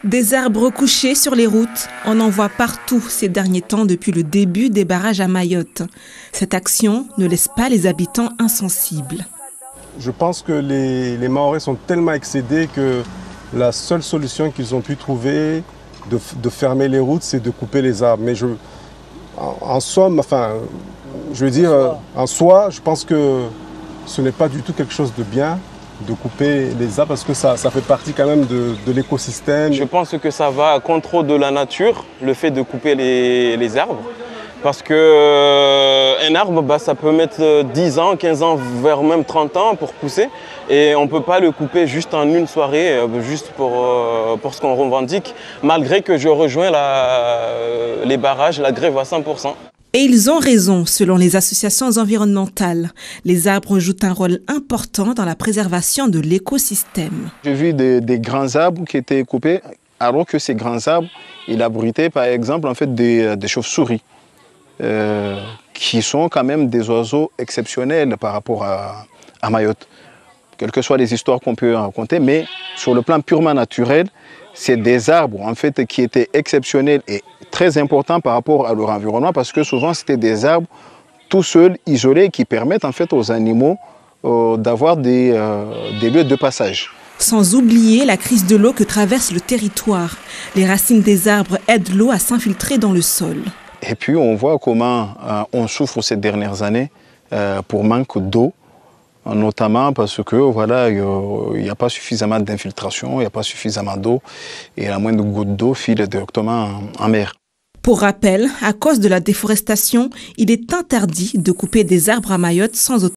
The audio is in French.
Des arbres couchés sur les routes, on en voit partout ces derniers temps depuis le début des barrages à Mayotte. Cette action ne laisse pas les habitants insensibles. Je pense que les Mahorais sont tellement excédés que la seule solution qu'ils ont pu trouver de fermer les routes, c'est de couper les arbres. Mais en somme, en soi, je pense que ce n'est pas du tout quelque chose de bien de couper les arbres parce que ça fait partie quand même de l'écosystème. Je pense que ça va contre de la nature, le fait de couper les arbres. Parce qu'un arbre, ça peut mettre 10 ans, 15 ans, voire même 30 ans pour pousser. Et on ne peut pas le couper juste en une soirée, juste pour ce qu'on revendique, malgré que je rejoins les barrages, la grève à 100%. Et ils ont raison, selon les associations environnementales. Les arbres jouent un rôle important dans la préservation de l'écosystème. J'ai vu des grands arbres qui étaient coupés, alors que ces grands arbres, ils abritaient par exemple des chauves-souris, qui sont quand même des oiseaux exceptionnels par rapport à Mayotte. Quelles que soient les histoires qu'on peut raconter, mais sur le plan purement naturel, c'est des arbres en fait qui étaient exceptionnels et très importants par rapport à leur environnement parce que souvent c'était des arbres tout seuls, isolés, qui permettent en fait aux animaux d'avoir des lieux de passage. Sans oublier la crise de l'eau que traverse le territoire. Les racines des arbres aident l'eau à s'infiltrer dans le sol. Et puis on voit comment on souffre ces dernières années pour manque d'eau. Notamment parce que voilà, il n'y a pas suffisamment d'infiltration, il n'y a pas suffisamment d'eau et la moindre goutte d'eau file directement en mer. Pour rappel, à cause de la déforestation, il est interdit de couper des arbres à Mayotte sans